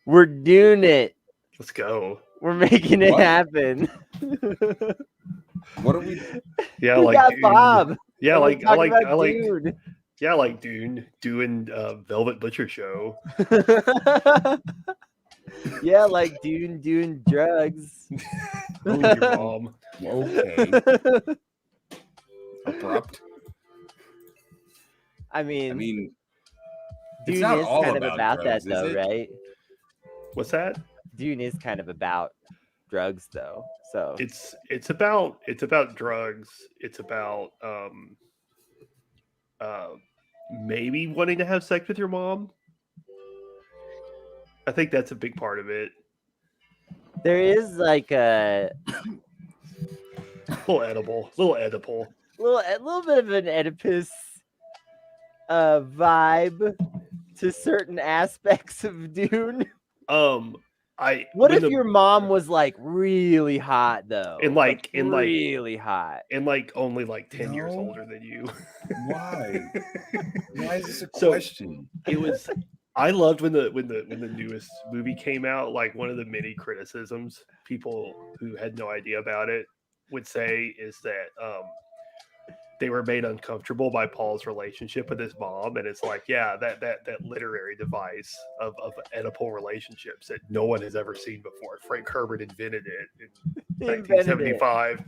We're doing it. Let's go. We're making it What? happen. What are we? Yeah, We like got Dune. Bob. Yeah, and we're like I talking like about I like Dune. yeah, I like Dune doing Velvet Butcher show. Yeah, like Dune drugs. Ooh, your mom. Okay, abrupt. I I mean, mean, it's Dune not is all kind of about about drugs, that, is though, it? right? What's that? Dune is kind of about drugs, though. So It's about drugs. It's about uh maybe wanting to have sex with your mom. I think that's a big part of it. there is like a Little edible, little edible. little bit of an Oedipus vibe to certain aspects of Dune. I What when if the your mom was like really hot though? and like really hot. and like only like 10 years No. older than you. Why? Why is this a So- question? It was. I loved when the newest movie came out. Like one of the many criticisms people who had no idea about it would say is that they were made uncomfortable by Paul's relationship with his mom, and it's like, yeah, that literary device of Oedipal relationships that no one has ever seen before. Frank Herbert invented it in He invented it. 1975.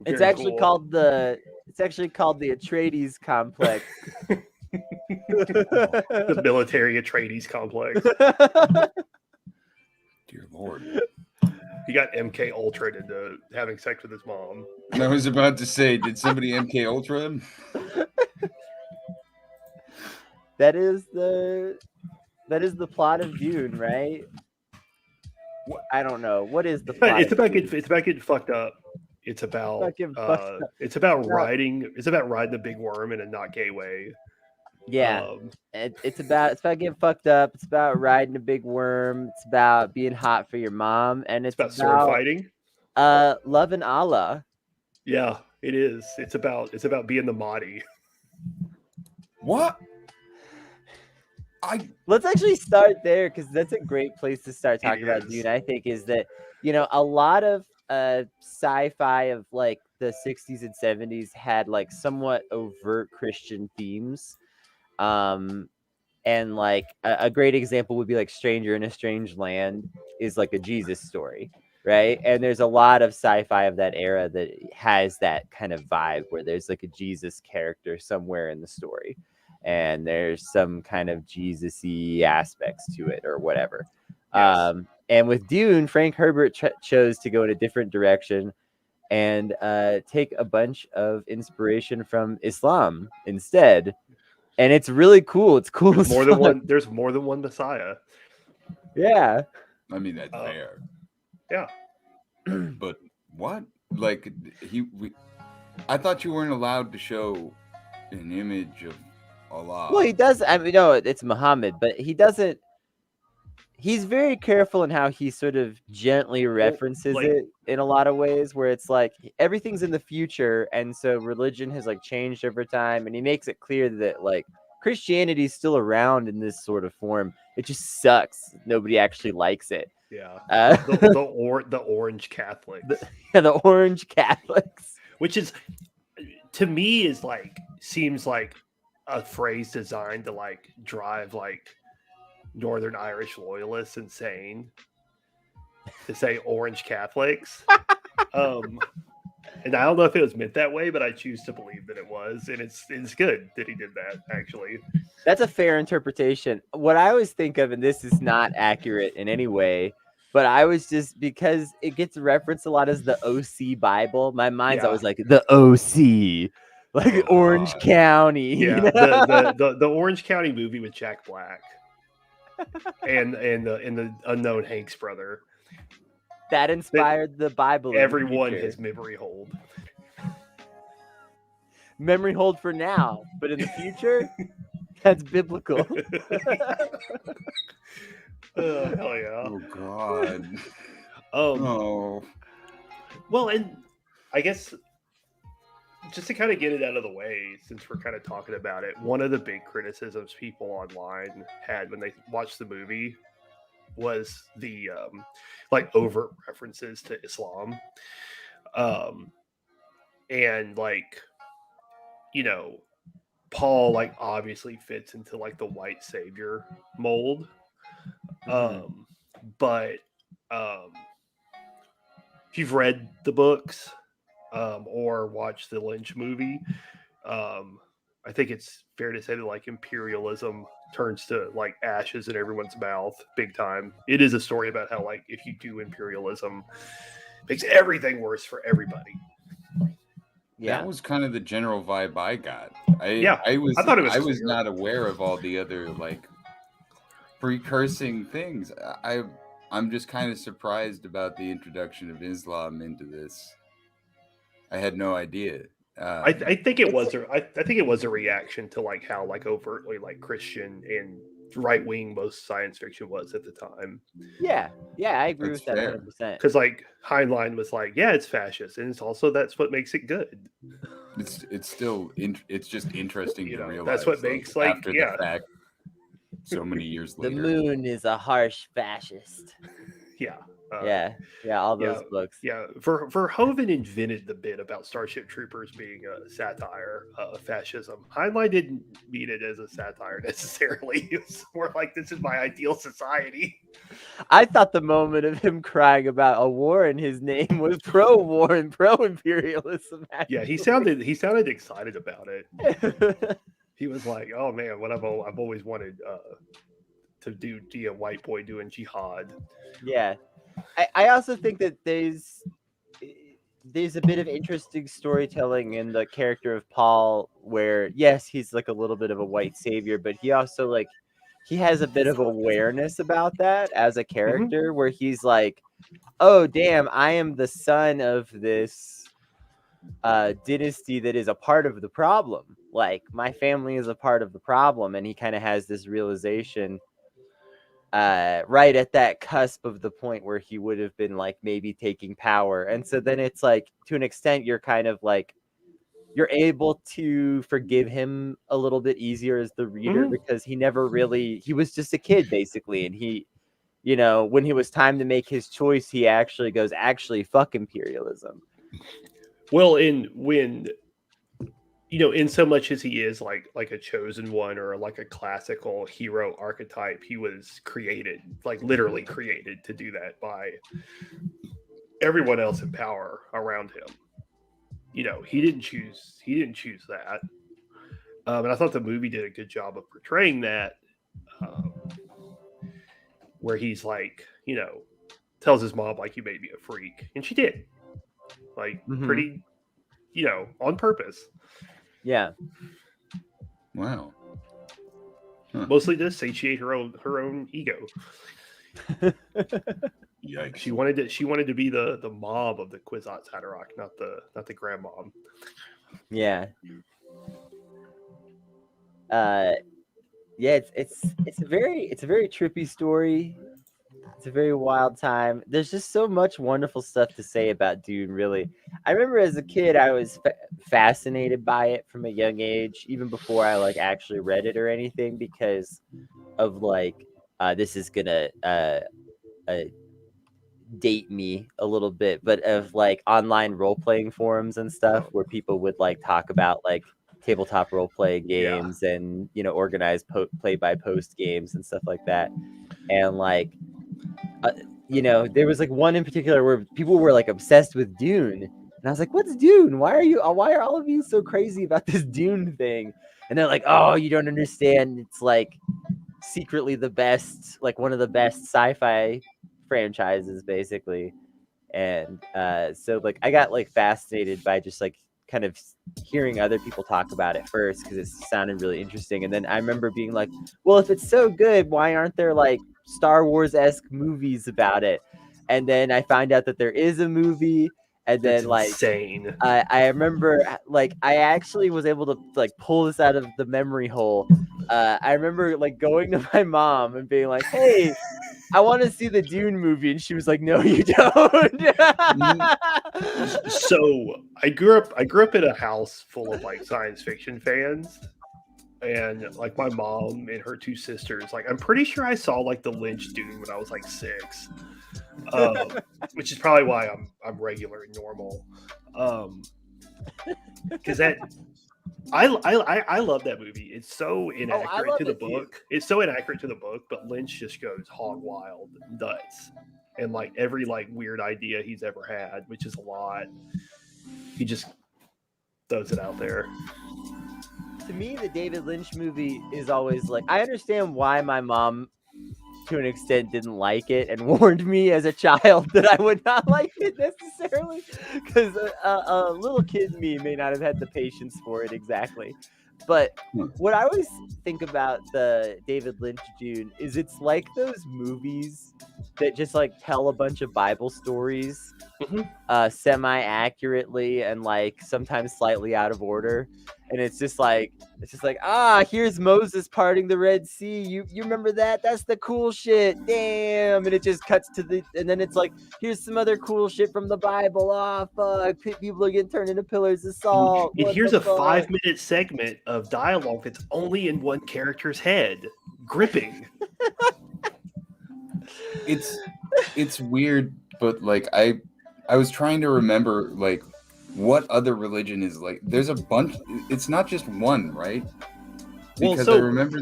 It's Very actually cool. called the Atreides complex. The military Atreides complex. Dear Lord. He got MK Ultra into having sex with his mom. I was about to say, did somebody MK Ultra him? that is the plot of Dune, right? What? I don't know. What is the plot? It's of about Dune? getting fucked up. It's about Fucking fucked up. it's about No. riding. It's about riding the big worm in a not gay way. Yeah, it's about getting fucked up. It's about riding a big worm. It's about being hot for your mom, and It's it's about sword fighting. love and Allah. Yeah, it is. It's about being the Mahdi. What? Let's actually start there because that's a great place to start talking It about is. Dune. I think is that a lot of sci-fi of like the 60s and 70s had like somewhat overt Christian themes. And like a great example would be like Stranger in a Strange Land is like a Jesus story, right? And there's a lot of sci-fi of that era that has that kind of vibe where there's like a Jesus character somewhere in the story, and there's some kind of Jesus-y aspects to it or whatever. Yes. And with Dune, Frank Herbert chose to go in a different direction and take a bunch of inspiration from Islam instead. And it's really cool. It's cool. There's as more than fuck. one. There's more than one Messiah. Yeah. I mean, that's fair. Yeah. But what? Like I thought you weren't allowed to show an image of Allah. Well, he does. I mean, no, it's Muhammad, but he doesn't. He's very careful in how he sort of gently references like- it in a lot of ways, where it's like everything's in the future, and so religion has like changed over time, and he makes it clear that like Christianity is still around in this sort of form. It just sucks. Nobody actually likes it. Yeah. Uh, The orange Catholics, the orange Catholics. which is to me is like seems like a phrase designed to like drive like Northern Irish loyalists insane to say orange Catholics. And I don't know if it was meant that way, but I choose to believe that it was, and it's good that he did that actually. That's a fair interpretation. What I always think of, and this is not accurate in any way, but I was just because it gets referenced a lot as the OC Bible. My mind's Yeah. always like the OC, like Oh, Orange God. County. you Yeah, know? the Orange County movie with Jack Black and the unknown Hanks brother. that inspired the Bible. in the Everyone future. has memory hold. memory hold for now, but in the future, that's biblical. Hell yeah. Oh God. Um, Oh. Well, and I guess just to kind of get it out of the way, since we're kind of talking about it, one of the big criticisms people online had when they watched the movie was the like overt references to Islam, um, and like you know Paul like obviously fits into like the white savior mold, Mhm. but um, if you've read the books or watched the Lynch movie, um, I think it's fair to say that like imperialism turns to like ashes in everyone's mouth big time. It is a story about how like if you do imperialism, it makes everything worse for everybody. Yeah. That was kind of the general vibe I got. I Yeah, I was I thought it was I was clear. not aware of all the other like precursing things. I'm just kind of surprised about the introduction of Islam into this. I had no idea. I think it It's was I think it was a reaction to like how like overtly like Christian and right wing most science fiction was at the time. yeah. Yeah, I agree That's with that fair. 100%. Because like Heinlein was like, yeah, it's fascist, and it's also that's what makes it good. It's still it's just interesting You to know, realize that's what like makes like after the yeah, fact, so many years The later. Moon is a harsh fascist. yeah. Yeah. Yeah, all Yeah, those books. yeah. Verhoeven invented the bit about Starship Troopers being a satire of fascism. Heinlein didn't mean it as a satire necessarily. It was more like this is my ideal society. I thought the moment of him crying about a war in his name was pro-war and pro-imperialism. Yeah, Actually, he sounded excited about it. yeah, He was like, "Oh man, what I've always wanted to do be a white boy doing jihad." I also think that there's a bit of interesting storytelling in the character of Paul, where yes, he's like a little bit of a white savior, but he also like he has a bit of awareness about that as a Mhm. character, where he's like, oh damn, I am the son of this dynasty that is a part of the problem. Like my family is a part of the problem, and he kind of has this realization right at that cusp of the point where he would have been like maybe taking power. And so then it's like to an extent you're kind of like you're able to forgive him a little bit easier as the reader, Mhm. because he never really he was just a kid basically, and he, you know, when he was time to make his choice, he actually goes, actually fuck imperialism. Well, in when in so much as he is like a chosen one or like a classical hero archetype, he was created, like literally created to do that by everyone else in power around him. He didn't choose that. And I thought the movie did a good job of portraying that, um, where he's like, tells his mom like you made me a freak, and she did, like Mm-hmm. pretty, on purpose, Yeah. Wow. mostly to satiate her own ego. Yikes. She wanted to be the mom of the Kwisatz Haderach, not the grandmom. Yeah. uh yeah, it's a very trippy story. It's a very wild time. There's just so much wonderful stuff to say about Dune, really. I remember as a kid, I was fascinated by it from a young age, even before I like actually read it or anything, because of like, this is gonna uh, date me a little bit, but of like online role playing forums and stuff where people would like talk about like tabletop role play Yeah, games and, you know, organized play by post games and stuff like that. And like, uh, you know, there was like one in particular where people were like obsessed with Dune, and I was like, "What's Dune? Why are all of you so crazy about this Dune thing?" And they're like, "Oh, you don't understand. It's like secretly the best, like one of the best sci-fi franchises, basically." And so like I got like fascinated by just like kind of hearing other people talk about it first, because it sounded really interesting, and then I remember being like, well, if it's so good, why aren't there like Star Wars-esque movies about it? And then I found out that there is a movie, and that's then like insane. I remember like I actually was able to like pull this out of the memory hole. I remember like going to my mom and being like, hey, I want to see the Dune movie, and she was like, "No, you don't." So I grew up in a house full of like science fiction fans, and like my mom and her two sisters. Like I'm pretty sure I saw like the Lynch Dune when I was like 6, which is probably why I'm regular and normal. Because that I love that movie. It's so inaccurate love to the it too. book. It's so inaccurate to the book, but Lynch just goes hog wild, nuts, and like every like weird idea he's ever had, which is a lot, he just throws it out there. To me, the David Lynch movie is always like, I understand why my mom, to an extent, didn't like it and warned me as a child that I would not like it necessarily, because a little kid me may not have had the patience for it exactly. But what I always think about the David Lynch Dune is it's like those movies that just like tell a bunch of Bible stories semi-accurately and like sometimes slightly out of order, and it's just like here's Moses parting the Red Sea. You remember that? That's the cool shit. Damn. And it just cuts to and then it's like, here's some other cool shit from the Bible. Oh fuck, people are getting turned into pillars of salt. And here's a 5-minute segment of dialogue that's only in one character's head. Gripping. It's weird, but like I was trying to remember like what other religion is like. There's a bunch. It's not just one, right? Because I remember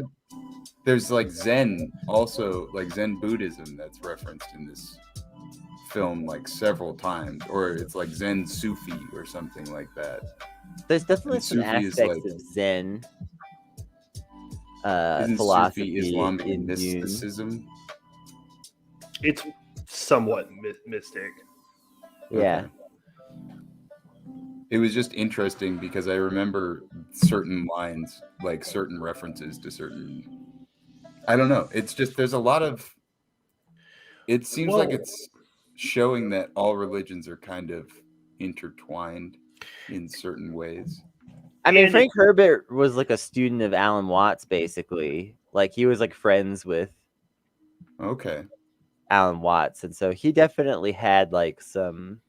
there's like Zen also, like Zen Buddhism that's referenced in this film like several times, or it's like Zen Sufi or something like that. There's definitely some aspects of Zen philosophy Sufi Islamic in mysticism. It's somewhat mystic. Yeah. Okay. It was just interesting because I remember certain lines, like certain references to certain. I don't know. It's just there's a lot of. It seems like it's showing that all religions are kind of intertwined in certain ways. I mean, Frank Herbert was like a student of Alan Watts, basically. Like he was like friends with Alan Watts, and so he definitely had like some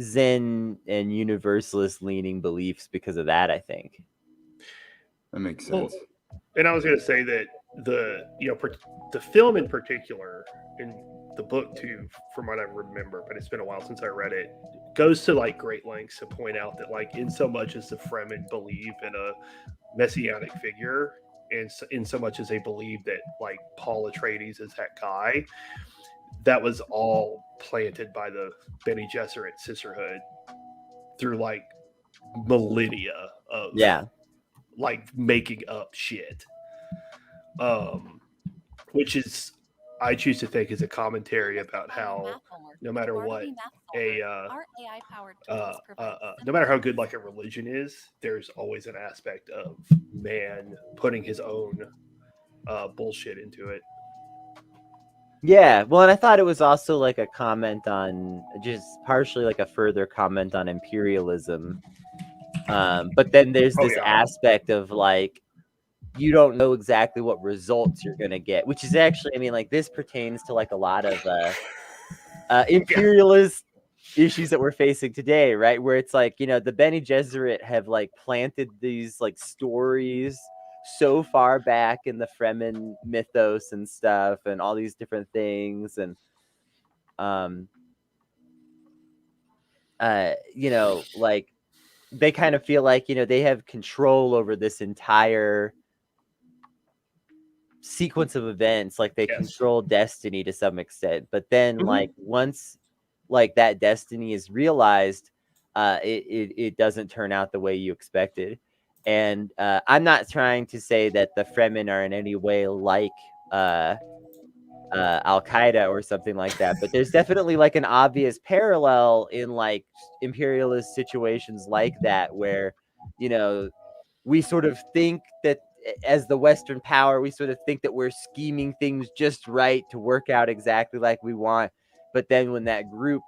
Zen and Universalist leaning beliefs because of that, I think. That makes sense. And I was going to say that the film in particular, and the book too, from what I remember, but it's been a while since I read it, goes to like great lengths to point out that like in so much as the Fremen believe in a messianic figure, and in so much as they believe that like Paul Atreides is that guy, that was all planted by the Bene Gesserit sisterhood through like millennia of like making up shit, which is, I choose to think, is a commentary about how no matter what no matter how good like a religion is, there's always an aspect of man putting his own bullshit into it. Yeah, well, and I thought it was also like a comment on, just partially like a further comment on imperialism. But then there's this aspect of like, you don't know exactly what results you're going to get, which is actually, I mean, like this pertains to like a lot of imperialist issues that we're facing today, right? Where it's like, the Bene Gesserit have like planted these like stories so far back in the Fremen mythos and stuff and all these different things, and like they kind of feel like they have control over this entire sequence of events, like they control destiny to some extent, but then like once like that destiny is realized, it doesn't turn out the way you expected. And I'm not trying to say that the Fremen are in any way like Al-Qaeda or something like that, but there's definitely like an obvious parallel in like imperialist situations like that, where we sort of think that as the Western power, we sort of think that we're scheming things just right to work out exactly like we want, but then when that group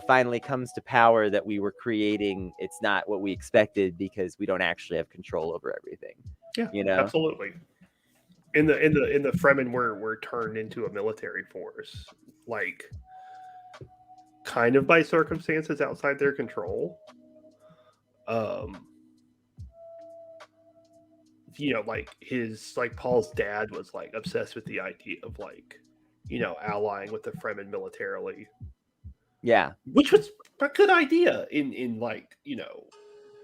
finally comes to power that we were creating, it's not what we expected because we don't actually have control over everything. Absolutely. in the Fremen were turned into a military force, like kind of by circumstances outside their control. Um, like Paul's dad was like obsessed with the idea of like, allying with the Fremen militarily, Yeah. which was a good idea in like,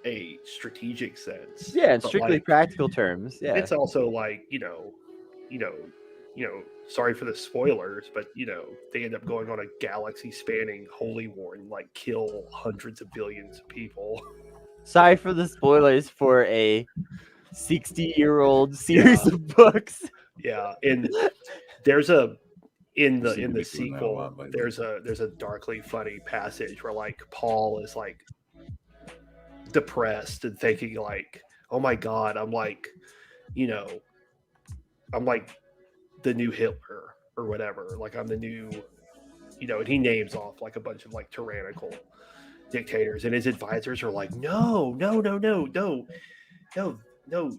a strategic sense. Yeah, in But, strictly like, practical terms. Yeah. it's also like, sorry for the spoilers, but they end up going on a galaxy-spanning holy war and like kill hundreds of billions of people. Sorry for the spoilers for a 60-year-old series of books. Yeah, and there's a in I've seen the people in that a sequel, lot lately. there's a darkly funny passage where like Paul is like depressed and thinking like, oh my god, I'm like the new Hitler or whatever. Like I'm the new, and he names off like a bunch of like tyrannical dictators, and his advisors are like, no,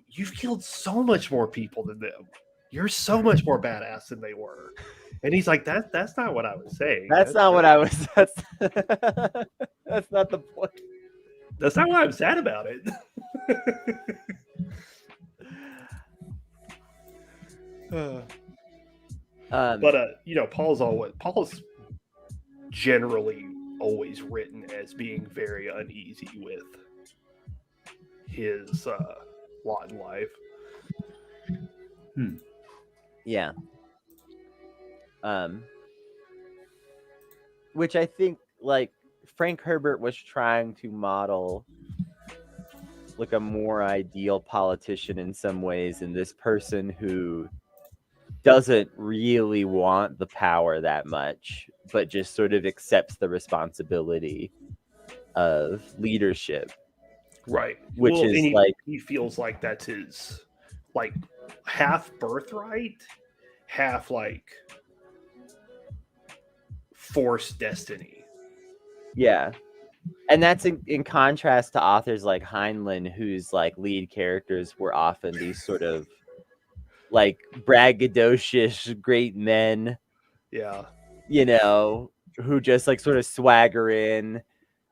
you've killed so much more people than them. You're so much more badass than they were. And he's like, that's not what I was saying. That's not what I was. That's not the point. That's not why I'm sad about it. But Paul's generally always written as being very uneasy with his lot in life. Yeah. Which I think like Frank Herbert was trying to model like a more ideal politician in some ways, and this person who doesn't really want the power that much, but just sort of accepts the responsibility of leadership. Right. Which is like he feels like that's his like half birthright, half like forced destiny. Yeah. And that's in contrast to authors like Heinlein, whose like lead characters were often these sort of like braggadocious great men. Yeah. Who just like sort of swagger in,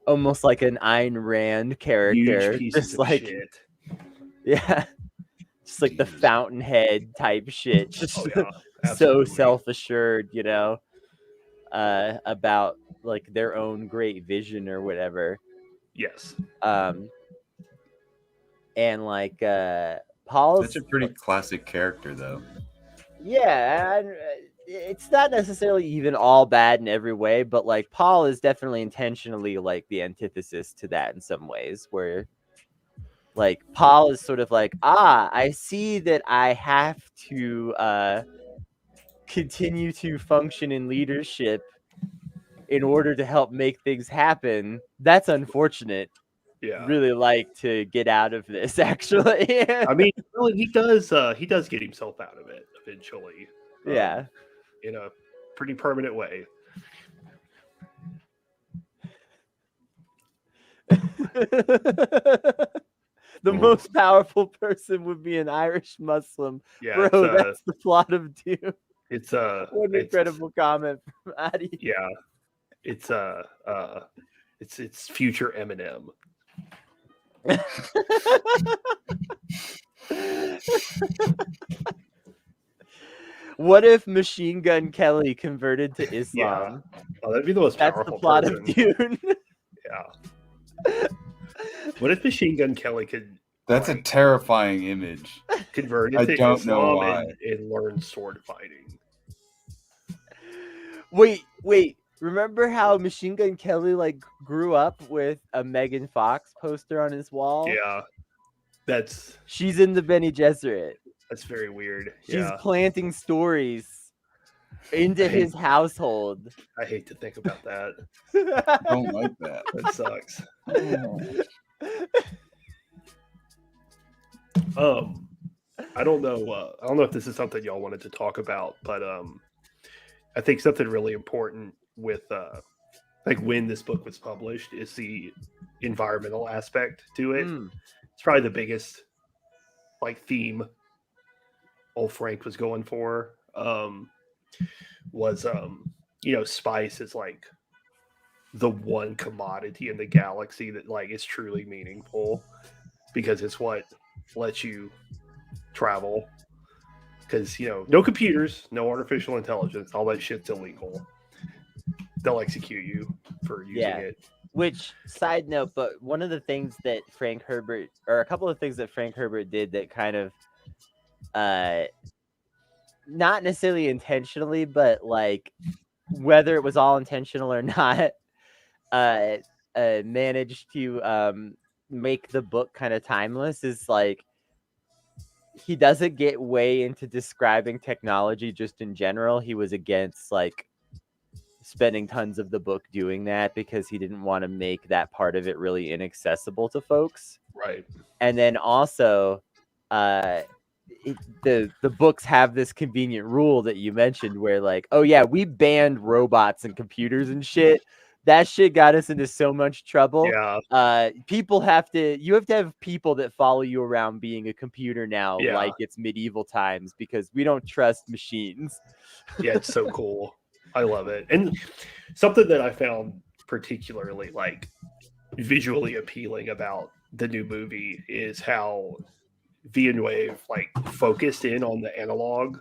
almost like an Ayn Rand character. Huge pieces just of like shit. Yeah. Just like the fountainhead type shit. Just so Absolutely. self-assured, about like their own great vision or whatever. Yes. And like Paul's That's a pretty classic character, though. Yeah, it's not necessarily even all bad in every way, but like Paul is definitely intentionally like the antithesis to that in some ways, where like Paul is sort of like, I see that I have to continue to function in leadership in order to help make things happen. That's unfortunate. Yeah. Really like to get out of this, actually. I mean, really, he does get himself out of it eventually. Yeah. In a pretty permanent way. The most powerful person would be an Irish Muslim. Yeah, Bro, that's the plot of Dune. It's what an incredible comment from Adi. Yeah. It's future Eminem. What if Machine Gun Kelly converted to Islam? Yeah. Oh, that'd be the most powerful plot person. of Dune. Yeah. What if Machine Gun Kelly could? That's a terrifying image. Convert I into don't know Islam why. and learn sword fighting. Wait. Remember how Machine Gun Kelly like grew up with a Megan Fox poster on his wall? Yeah. She's in the Bene Gesserit. That's very weird. She's planting stories into his household. I hate to think about that. I don't like that. That sucks. I don't know if this is something y'all wanted to talk about, but I think something really important with like when this book was published is the environmental aspect to it. It's probably the biggest like theme old Frank was going for. Was spice is like the one commodity in the galaxy that like is truly meaningful because it's what lets you travel. Because no computers, no artificial intelligence, all that shit's illegal. They'll execute you for using it. Which, side note, but one of the things that Frank Herbert, or a couple of things that Frank Herbert did that kind of, not necessarily intentionally, but like whether it was all intentional or not, managed to make the book kind of timeless is like he doesn't get way into describing technology just in general. He was against like spending tons of the book doing that because he didn't want to make that part of it really inaccessible to folks. Right. And then also the books have this convenient rule that you mentioned where like, oh yeah, we banned robots and computers and shit. That shit got us into so much trouble. Yeah. You have to have people that follow you around being a computer now, like it's medieval times, because we don't trust machines. Yeah, it's so cool. I love it. And something that I found particularly like visually appealing about the new movie is how Villeneuve like focused in on the analog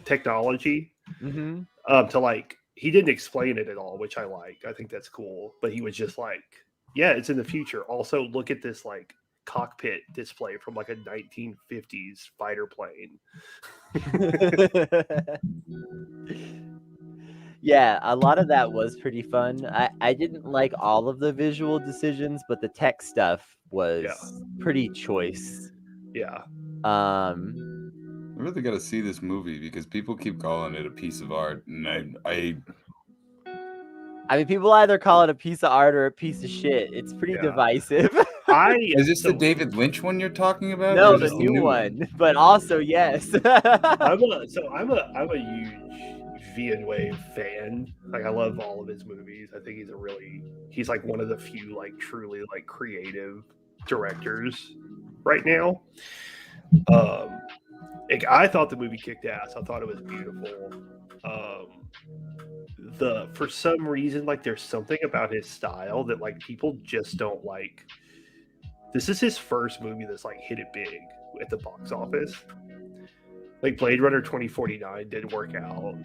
technology. To like, he didn't explain it at all, which I like. I think that's cool. But he was just like, yeah, it's in the future. Also, look at this like cockpit display from like a 1950s fighter plane. Yeah, a lot of that was pretty fun. I didn't like all of the visual decisions, but the tech stuff was pretty choice. Yeah. I really got to see this movie because people keep calling it a piece of art, and I mean, people either call it a piece of art or a piece of shit. It's pretty divisive. Is this the David Lynch one you're talking about? No, the new one. But also, yes. I'm a huge Villeneuve fan. Like, I love all of his movies. I think he's like one of the few like truly like creative directors right now. I thought the movie kicked ass. I thought it was beautiful. For some reason, like there's something about his style that like people just don't like. This is his first movie that's like hit it big at the box office. Like Blade Runner 2049 didn't work out,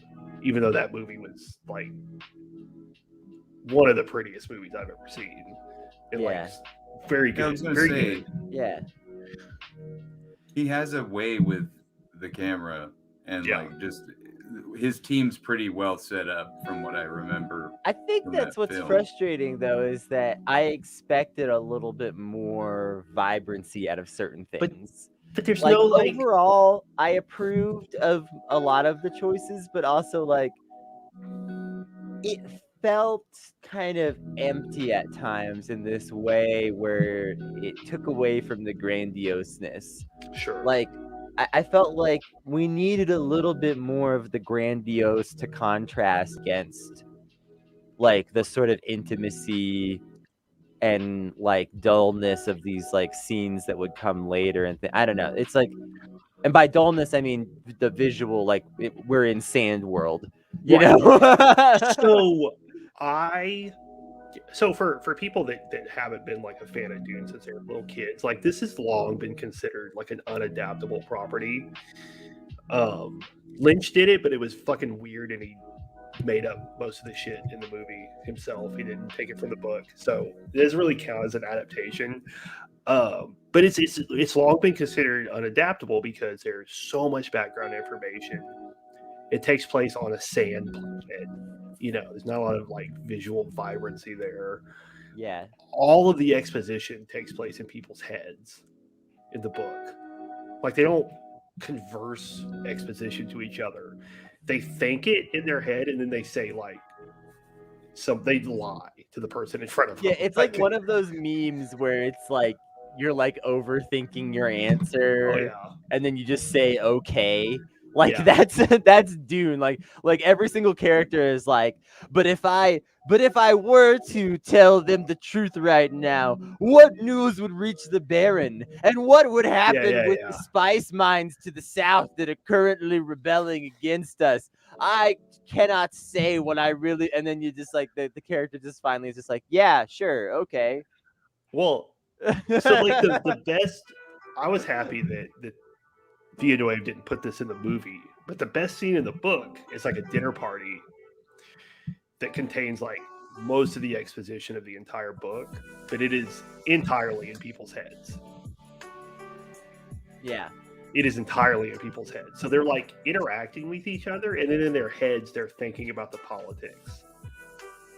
even though that movie was like one of the prettiest movies I've ever seen. And like very good. I was gonna very say, good. Yeah. He has a way with the camera and like just his team's pretty well set up from what I remember. I think that's what's frustrating though, is that I expected a little bit more vibrancy out of certain things. But there's like, no like overall, I approved of a lot of the choices, but also like it felt kind of empty at times in this way where it took away from the grandioseness. Sure. Like I felt like we needed a little bit more of the grandiose to contrast against like the sort of intimacy and like dullness of these like scenes that would come later. And I don't know. It's like, and by dullness, I mean the visual, like we're in Sand World, you know? So for people that haven't been like a fan of Dune since they were little kids, like this has long been considered like an unadaptable property. Lynch did it, but it was fucking weird, and he made up most of the shit in the movie himself. He didn't take it from the book, so it doesn't really count as an adaptation. But it's long been considered unadaptable because there's so much background information. It takes place on a sand planet. You know, there's not a lot of like visual vibrancy there. Yeah. All of the exposition takes place in people's heads in the book. Like they don't converse exposition to each other. They think it in their head and then they say like they lie to the person in front of them. Yeah, it's like one of those memes where it's like you're like overthinking your answer and then you just say okay. Like Yeah. that's Dune. Like every single character is like, but if I were to tell them the truth right now, what news would reach the Baron? And what would happen yeah, with yeah. the spice mines to the south that are currently rebelling against us? I cannot say what I really, and then you just like the character just finally is just like, yeah, sure, okay. Well, so like the best. I was happy that Villeneuve didn't put this in the movie, but the best scene in the book is like a dinner party that contains like most of the exposition of the entire book, but it is entirely in people's heads. Yeah. It is entirely in people's heads. So they're like interacting with each other, and then in their heads, they're thinking about the politics.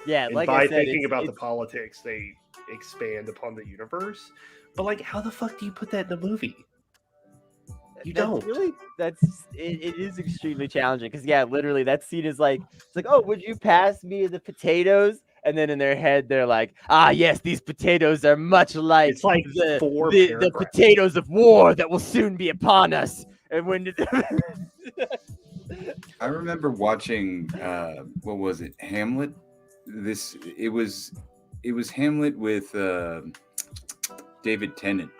Yeah, And like by I said, thinking about the it's politics, they expand upon the universe. But like, how the fuck do you put that in the movie? You don't. It is extremely challenging because yeah, literally that scene is like it's like, oh, would you pass me the potatoes? And then in their head they're like, ah yes, these potatoes are much like It's like the 4 the paragraphs. potatoes of war that will soon be upon us. And when did I remember watching what was it, Hamlet? It was Hamlet with David Tennant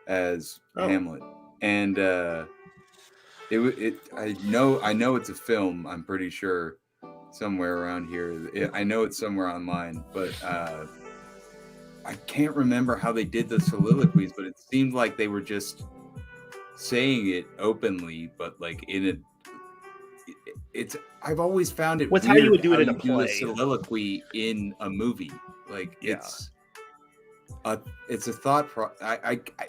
as Hamlet, and I know it's a film. I'm pretty sure somewhere around here. I know it's somewhere online, but I can't remember how they did the soliloquies. But it seemed like they were just saying it openly, but like in a. I've always found it. What's weird how you would do it in a do play? soliloquy in a movie. Like it's a thought.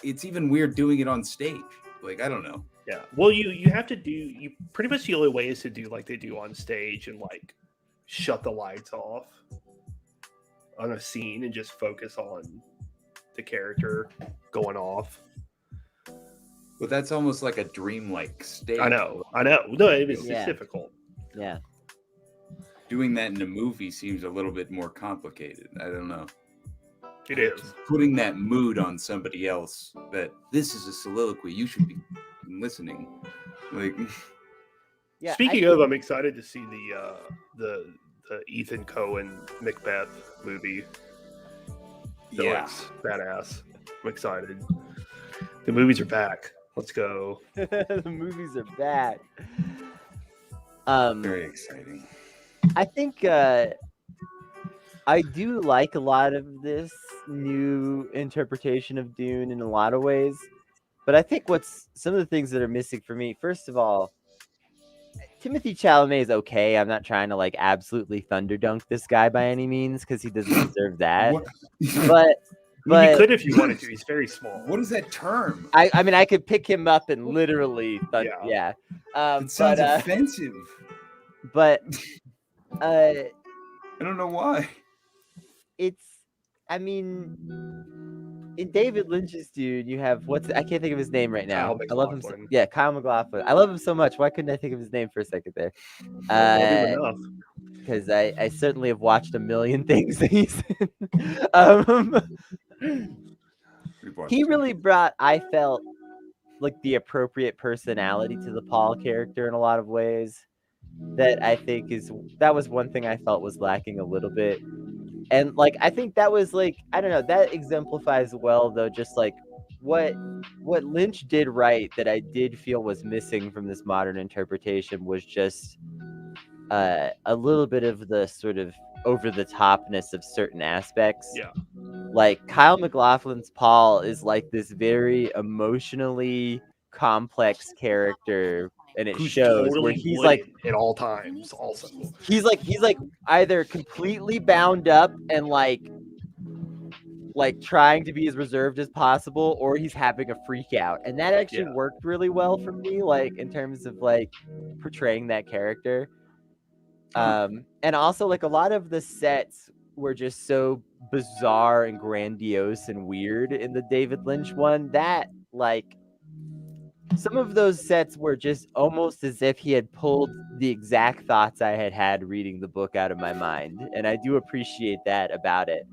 It's even weird doing it on stage. Like I don't know. Yeah. Well, you have to do. Pretty much the only way is to do like they do on stage and like shut the lights off on a scene and just focus on the character going off. But that's almost like a dreamlike state. I know. No, it's difficult. Yeah. Doing that in a movie seems a little bit more complicated. I don't know. It is. Putting that mood on somebody else that this is a soliloquy, you should be listening. Like Yeah. Speaking of, I'm excited to see the Ethan Coen Macbeth movie. That looks badass. I'm excited. The movies are back. Let's go. The movies are back. very exciting. I think I do like a lot of this new interpretation of Dune in a lot of ways, but I think some of the things that are missing for me. First of all, Timothy Chalamet is okay. I'm not trying to like absolutely thunderdunk this guy by any means because he doesn't deserve that. But you could if you wanted to. He's very small. What is that term? I mean, I could pick him up and literally yeah. It sounds offensive. But I don't know why. I mean, in David Lynch's Dune, you have I can't think of his name right now. I love him. Yeah, Kyle MacLachlan. I love him so much. Why couldn't I think of his name for a second there? Because I certainly have watched a million things that he's in. He really brought, I felt, like the appropriate personality to the Paul character in a lot of ways. That I think that was one thing I felt was lacking a little bit. And like I think that was like, I don't know, that exemplifies well though just like what Lynch did right that I did feel was missing from this modern interpretation was just a little bit of the sort of over the topness of certain aspects. Yeah. Like Kyle MacLachlan's Paul is like this very emotionally complex character. And it shows totally where he's like at all times. Also, he's like either completely bound up and like trying to be as reserved as possible, or he's having a freak out, and that actually worked really well for me, like in terms of like portraying that character. And also like a lot of the sets were just so bizarre and grandiose and weird in the David Lynch one that like some of those sets were just almost as if he had pulled the exact thoughts I had had reading the book out of my mind, and I do appreciate that about it.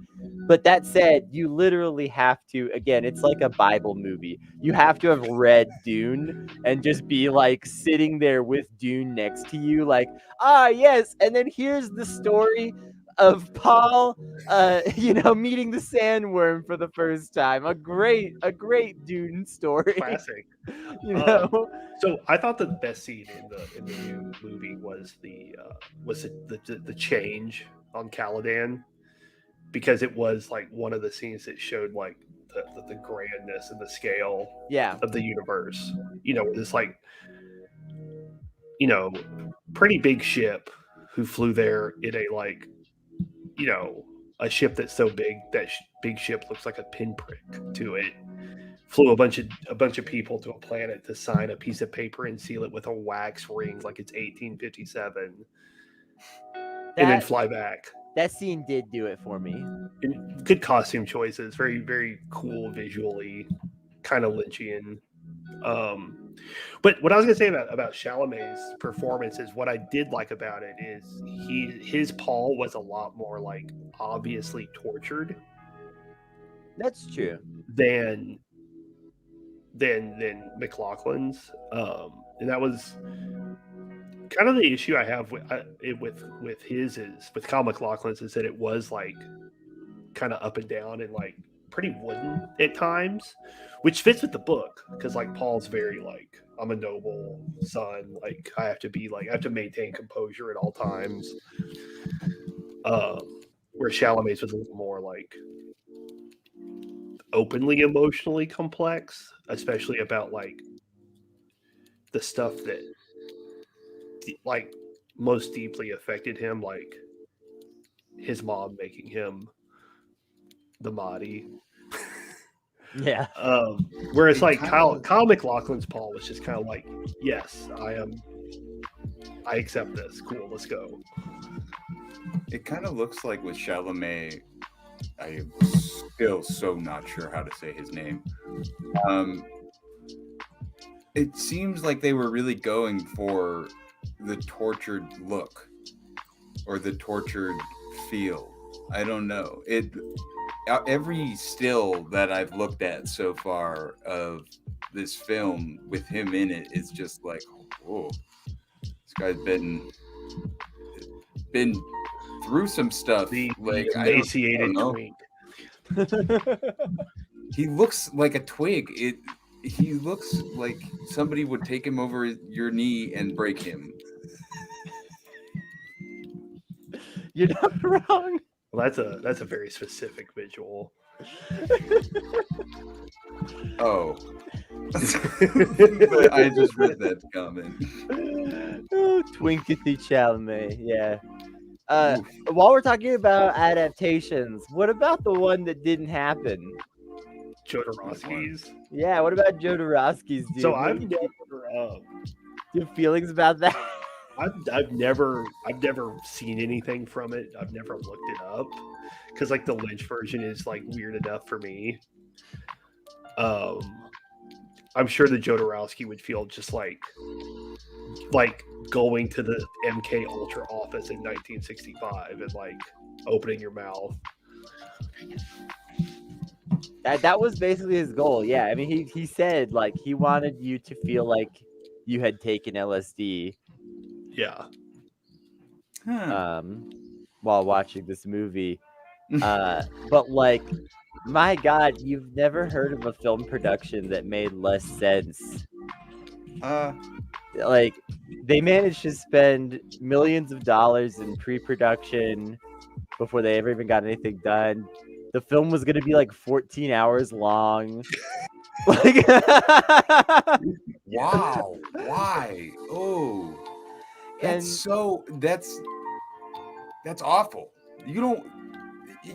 But that said, you literally have to, again, it's like a Bible movie. You have to have read Dune and just be like sitting there with Dune next to you, like, yes, and then here's the story of Paul meeting the sandworm for the first time. A great Dune story. Classic. You know? So I thought the best scene in the new movie was the change on Caladan, because it was like one of the scenes that showed like the grandness and the scale Yeah. of the universe. This like pretty big ship who flew there in a like a ship that's so big that big ship looks like a pinprick to it. Flew a bunch of people to a planet to sign a piece of paper and seal it with a wax ring like it's 1857, and then fly back. That scene did do it for me. And good costume choices, very very cool visually, kind of Lynchian. But what I was gonna say about Chalamet's performance is what I did like about it is his Paul was a lot more like obviously tortured. That's true. Than McLaughlin's, and that was kind of the issue I have with Kyle MacLachlan's, is that it was like kind of up and down and like pretty wooden at times, which fits with the book because like Paul's very like, I'm a noble son, like I have to maintain composure at all times. Where Chalamet's was a little more like openly emotionally complex, especially about like the stuff that like most deeply affected him, like his mom making him the Mahdi. Yeah. Whereas like Kyle MacLachlan's Paul was just kind of like, yes, I accept this. Cool, let's go. It kind of looks like with Chalamet, I am still so not sure how to say his name. It seems like they were really going for the tortured look or the tortured feel. I don't know. Every still that I've looked at so far of this film with him in it is just like, whoa, this guy's been through some stuff. The emaciated twink. He looks like a twig. He looks like somebody would take him over your knee and break him. You're not wrong. Well, that's a very specific visual. Oh. I just read that comment. Oh, Twinkathy Chalamet, yeah. While we're talking about adaptations, what about the one that didn't happen? Jodorowsky's. Yeah, what about Jodorowsky's? Dude? So I've never. Do you have feelings about that? I've never seen anything from it. I've never looked it up because like the Lynch version is like weird enough for me. I'm sure the Jodorowsky would feel just like going to the MK Ultra office in 1965 and like opening your mouth. That was basically his goal. Yeah, I mean he said like he wanted you to feel like you had taken LSD. Yeah. While watching this movie. But like, my God, you've never heard of a film production that made less sense. Like, they managed to spend millions of dollars in pre-production before they ever even got anything done. The film was going to be like 14 hours long. Like, wow. Why? Oh. That's awful.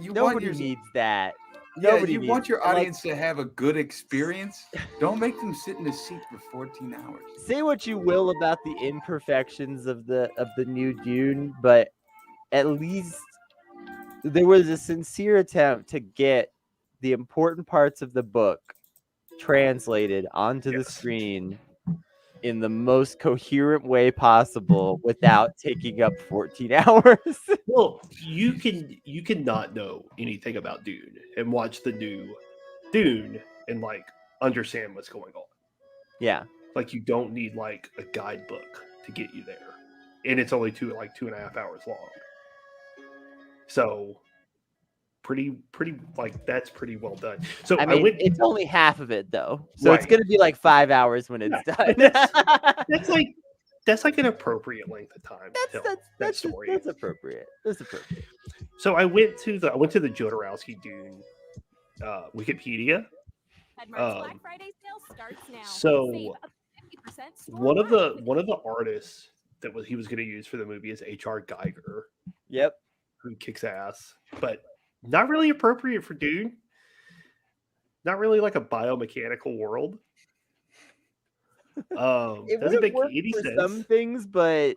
Nobody needs that. Yeah, you want your audience to have a good experience. Don't make them sit in a seat for 14 hours. Say what you will about the imperfections of the new Dune, but at least there was a sincere attempt to get the important parts of the book translated onto the screen in the most coherent way possible without taking up 14 hours. Well, you can not know anything about Dune and watch the new Dune and like understand what's going on. Yeah. Like you don't need like a guidebook to get you there, and it's only 2.5 hours long. So pretty like that's pretty well done. So I I mean, went it's only half of it though. So it's Right. going to be like 5 hours when it's Yeah, done. but that's like an appropriate length of time to tell that that's story. That's appropriate. That's appropriate. So I went to the Jodorowsky Dune Wikipedia. Black Friday sale starts now. So Save up to 50% store one of the wide. artists that he was going to use for the movie is H.R. Geiger, Yep. who kicks ass, but not really appropriate for Dune. Not really like a biomechanical world. It Doesn't would make work any for sense. some things, but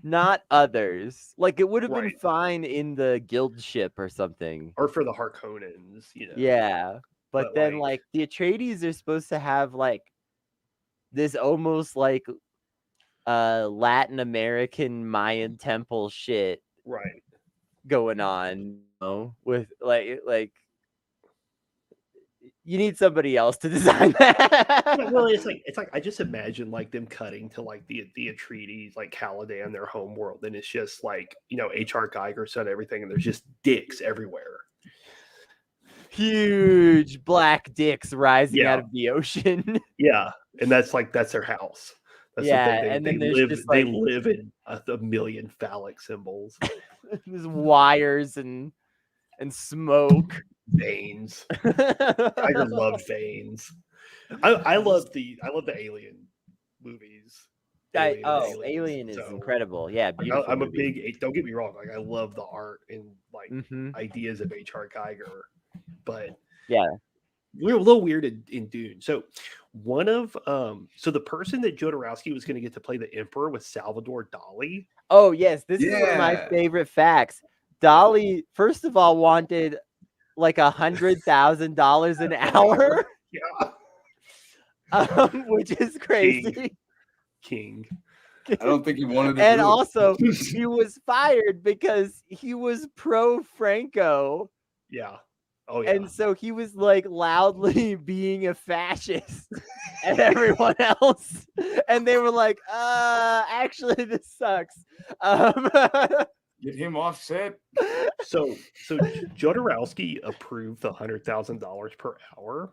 not others. Like it would have been Right. fine in the guild ship or something. Or for the Harkonnens, Yeah. But But, then like- like the Atreides are supposed to have like this almost like Latin American Mayan temple shit Right. going on, you know, with like you need somebody else to design that. Well, it's like I just imagine like them cutting to like the Atreides, like Caladan, their home world, and it's just like H.R. Geiger said everything, and there's just dicks everywhere. Huge black dicks rising Yeah. out of the ocean. Yeah, and that's their house. That's Yeah, they and then they there's live just, they like- live in a million phallic symbols, There's wires and smoke. veins. Geiger loved veins. I love the Alien movies. Alien is so- incredible. Yeah, Like, beautiful. I'm a movie. big. Don't get me wrong. Like I love the art and like Mhm. ideas of H.R. Geiger, but Yeah. we're a little weird in Dune. So one of so the person that Jodorowsky was going to get to play the Emperor was Salvador Dali. Oh yes, this is one of my Yeah. favorite facts. Dolly, first of all, wanted like $100,000 an hour, Yeah, which is crazy. King. I don't think he wanted to. And do it. also, he was fired because he was pro Franco, Yeah. Oh yeah. and so he was like loudly being a fascist at everyone else, and they were like, actually, this sucks." Get him offset. So Jodorowsky approved the $100,000 per hour,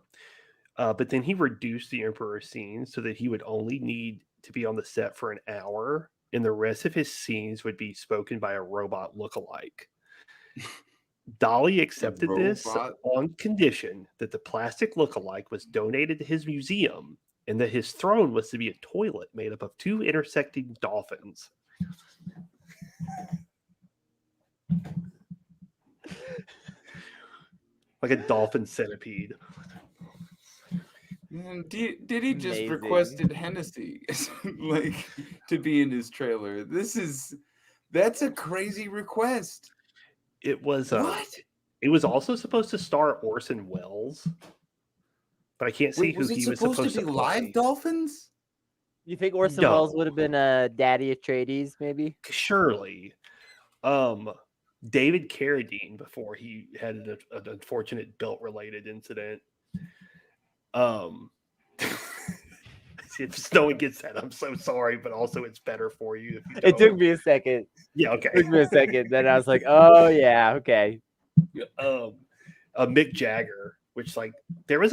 but then he reduced the Emperor's scenes so that he would only need to be on the set for an hour, and the rest of his scenes would be spoken by a robot lookalike. Dali accepted this robot? on condition that the plastic lookalike was donated to his museum and that his throne was to be a toilet made up of two intersecting dolphins. Like a dolphin centipede. Did he just Amazing. requested Hennessy like to be in his trailer? That's a crazy request. It was What? It was also supposed to star Orson Welles, but I can't see Wait, who was it he was supposed to be play. live dolphins? You think Orson No. Welles would have been a Daddy Atreides, maybe? Surely, David Carradine before he had an unfortunate belt-related incident. If no one gets that, I'm so sorry, but also it's better for you. If you It took don't. me a second. Yeah, okay. It took me a second. Then I was like, oh yeah, okay. Mick Jagger, which like there was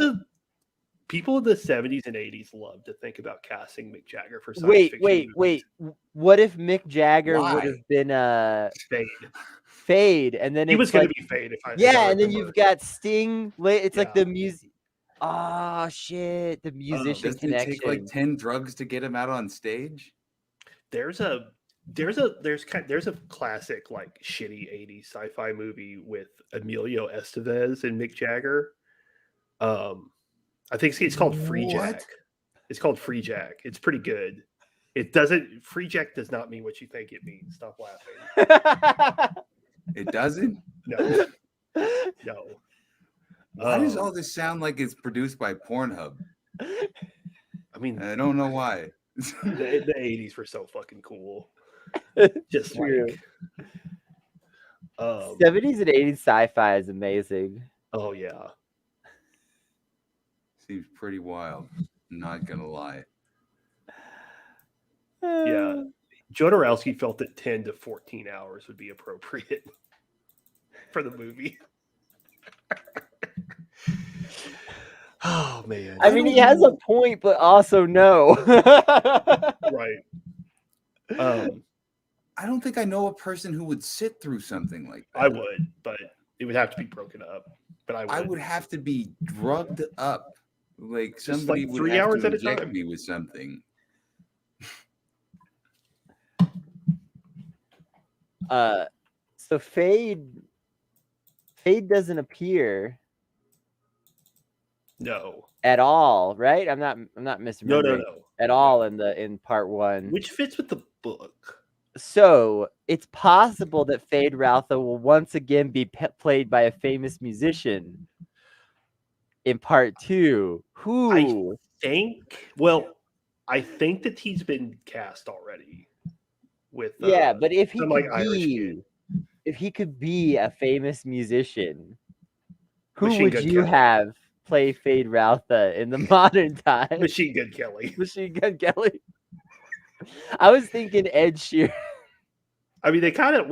people in the 70s and 80s loved to think about casting Mick Jagger for science Wait, fiction wait, movies. wait. What if Mick Jagger Why? would have been Fade. Fade, and then He it's was going like, to be Fade if I yeah, and then remember. you've got Sting. It's like Yeah. the music. Oh shit, the musician Does it connection. take like 10 drugs to get him out on stage? There's a classic like shitty 80s sci-fi movie with Emilio Estevez and Mick Jagger. I think it's called Free Jack. What? It's called Free Jack. It's pretty good. Free Jack does not mean what you think it means. Stop laughing. It doesn't? No, no. Why does Um, all this sound like it's produced by Pornhub? I mean, I don't know why. The 80s were so fucking cool. Just True. like 70s and 80s sci-fi is amazing. oh yeah. Seems pretty wild. I'm not gonna lie. Yeah. Jodorowsky felt that 10 to 14 hours would be appropriate for the movie. Oh man. I mean, he has a point, but also no. Right. I don't think I know a person who would sit through something like that. I would, but it would have to be broken up. But I would have to be drugged up. Like somebody like would 3 have hours to at a inject time. me with something. So Fade doesn't appear No. at all, right? I'm not misremembering No. at all in part 1. Which fits with the book. So it's possible that Fade Routha will once again be played by a famous musician in part 2. Who? I think that he's been cast already. With Yeah, but if he some, could like, Irish kid. if he could be a famous musician, who Machine would Gun you Kelly. have play Fade Routha in the modern time? Machine Gun Kelly. Machine Gun Kelly. I was thinking Ed Sheeran. I mean, they kind of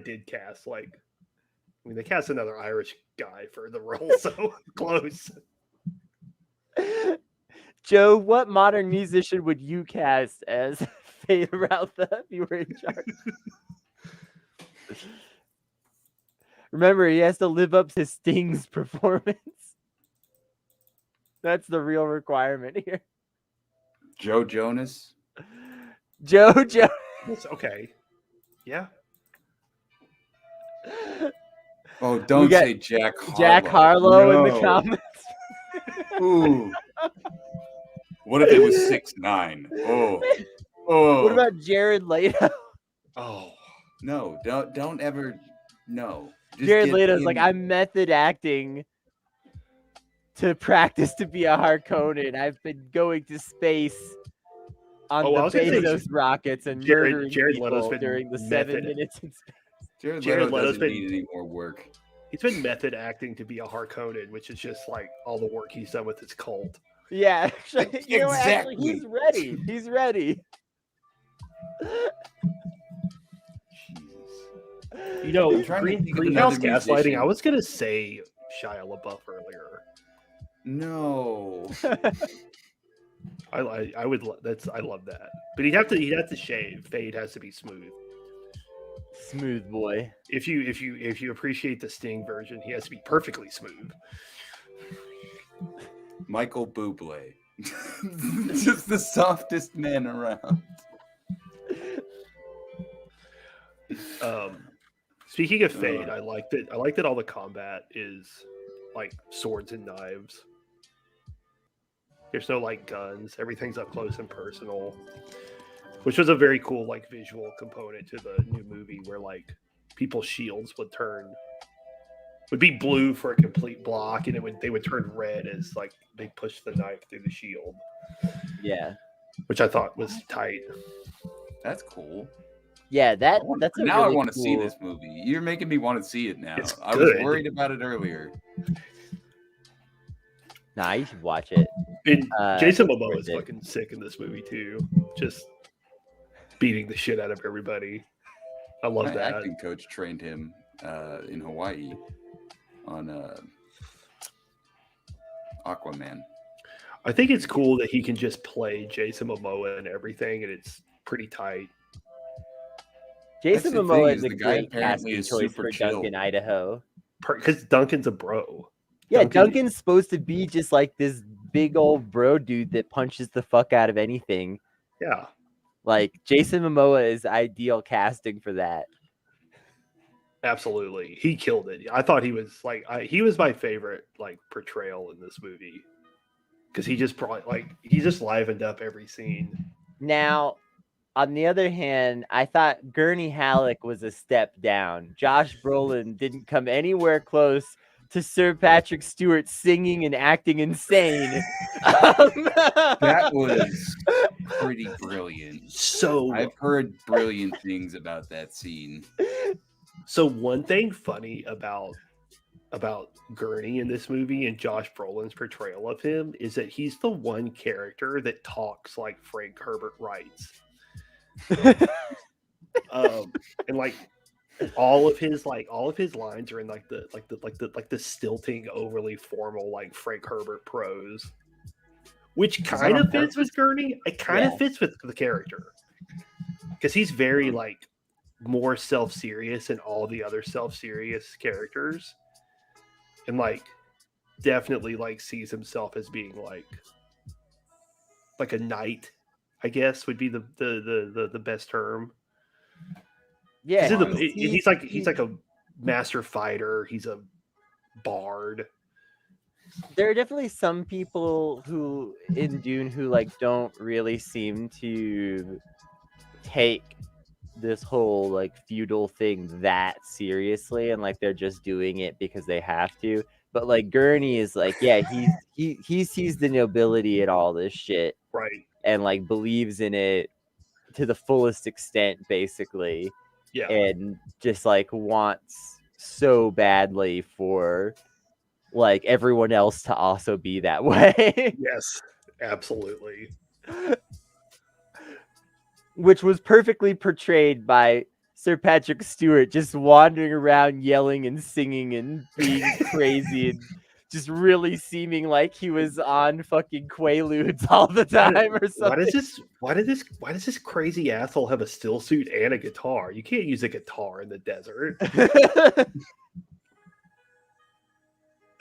did cast they cast another Irish guy for the role, so close. Joe, what modern musician would you cast as Fade Routha if you were in charge? Remember, he has to live up to Sting's performance. That's the real requirement here. Joe Jonas. Joe. It's okay. Yeah. Oh, don't got say Jack Harlow. Jack Harlow in the No. comments. Ooh. What if it was 6'9"? Oh. What about Jared Leto? Oh. No, don't ever. No. Just Jared get Leto's him. like, I'm method acting to practice to be a Harkonnen. I've been going to space on Oh, I the was gonna say Bezos rockets and Jared murdering Leto's people been during the 7 method- minutes in space. Jared Jared Leto Leto's doesn't been- need any more work. He's been method acting to be a Harkonnen, which is just like all the work he's done with his cult. Yeah, actually, you know what, actually, Exactly. he's ready. He's ready. Jesus. You know, I'm trying to think of Greenhouse another gaslighting. musician. I was gonna say Shia LaBeouf earlier. No. I love that, but he'd have to shave. Fade has to be smooth. Smooth boy. If you appreciate the Sting version, he has to be perfectly smooth. Michael Bublé. Just the softest man around. Speaking of Fade, I like that all the combat is like swords and knives. There's no like guns. Everything's up close and personal, which was a very cool like visual component to the new movie where like people's shields would be blue for a complete block, and they would turn red as like they pushed the knife through the shield. Yeah. Which I thought was tight. That's cool. Yeah, that's a Now really I want to see cool- this movie. You're making me want to see it now. It's I was good. worried about it earlier. Nah, you should watch it. And Jason Momoa worth is it. fucking sick in this movie too. Just beating the shit out of everybody. I love My that. acting coach trained him in Hawaii on Aquaman. I think it's cool that he can just play Jason Momoa and everything, and it's pretty tight. Jason That's the Momoa thing, is is a the guy great apparently casting is choice super for chill. Duncan, Idaho. Because Duncan's a bro. Yeah, Duncan- Duncan's supposed to be just like this big old bro dude that punches the fuck out of anything. Yeah. Like Jason Momoa is ideal casting for that. Absolutely. He killed it. I thought he was like he was my favorite like portrayal in this movie. Because he just brought he just livened up every scene. Now, on the other hand, I thought Gurney Halleck was a step down. Josh Brolin didn't come anywhere close to Sir Patrick Stewart singing and acting insane. That was pretty brilliant. So I've heard brilliant things about that scene. So one thing funny about Gurney in this movie and Josh Brolin's portrayal of him is that he's the one character that talks like Frank Herbert writes. And like all of his lines are in like the stilting, overly formal like Frank Herbert prose, which kind of fits with Gurney. It kind of fits with the character because he's very like more self-serious than all the other self-serious characters, and like definitely like sees himself as being like a knight, I guess would be the best term. Yeah, he's like a master fighter. He's a bard. There are definitely some people who in Dune who like don't really seem to take this whole like feudal thing that seriously, and like they're just doing it because they have to. But like Gurney is like, yeah, he sees the nobility in all this shit, Right. and like believes in it to the fullest extent, basically. Yeah. And just like wants so badly for like everyone else to also be that way. Yes, absolutely. Which was perfectly portrayed by Sir Patrick Stewart, just wandering around yelling and singing and being crazy and just really seeming like he was on fucking Quaaludes all the time or something. Why does this crazy asshole have a still suit and a guitar? You can't use a guitar in the desert.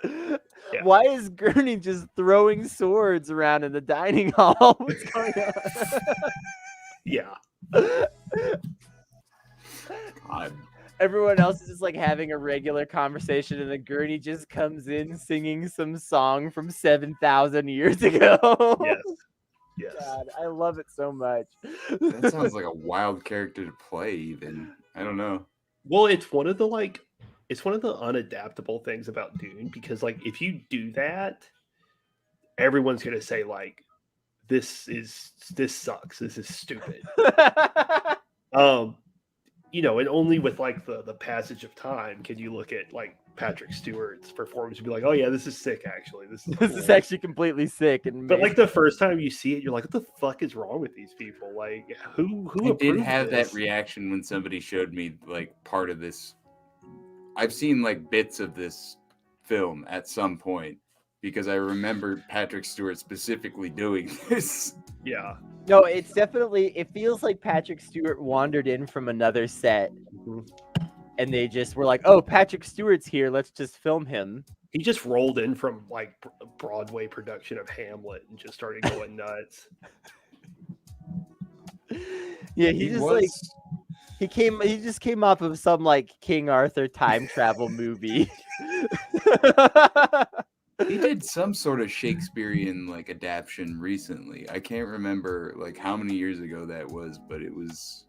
Yeah. Why is Gurney just throwing swords around in the dining hall? What's going on? Yeah. God. Everyone else is just like having a regular conversation, and then Gurney just comes in singing some song from 7,000 years ago. Yes. God, I love it so much. That sounds like a wild character to play, even. I don't know. Well, it's one of the unadaptable things about Dune, because like if you do that, everyone's gonna say like this sucks. This is stupid. And only with like the passage of time can you look at like Patrick Stewart's performance and be like, oh yeah, this is sick. Actually, this is actually completely sick. But like the first time you see it, you're like, what the fuck is wrong with these people? Like, who I did have this? that reaction when somebody showed me like part of this. I've seen like bits of this film at some point because I remember Patrick Stewart specifically doing this. Yeah. No, it feels like Patrick Stewart wandered in from another set and they just were like, oh, Patrick Stewart's here, let's just film him. He just rolled in from like Broadway production of Hamlet and just started going nuts. Yeah, he just came off of some like King Arthur time travel movie. He did some sort of Shakespearean like adaptation recently. I can't remember like how many years ago that was, but it was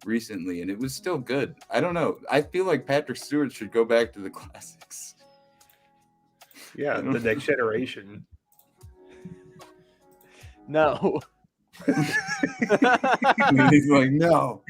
recently and it was still good. I don't know. I feel like Patrick Stewart should go back to the classics. Yeah, the next generation. No. He's like, no.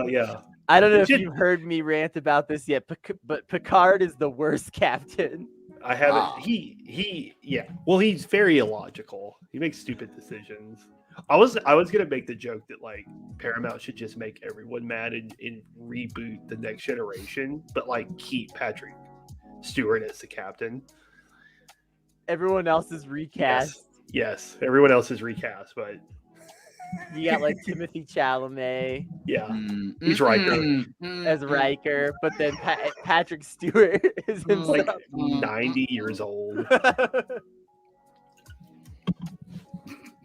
Yeah. I don't know if you've heard me rant about this yet, but Picard is the worst captain. I haven't. Wow. Yeah. Well, he's very illogical. He makes stupid decisions. I was gonna make the joke that like Paramount should just make everyone mad and reboot the Next Generation, but like keep Patrick Stewart as the captain. Everyone else is recast. Yes. Everyone else is recast, but you got like Timothy Chalamet. Yeah, he's Riker as Riker, but then Patrick Stewart is himself. Like 90 years old.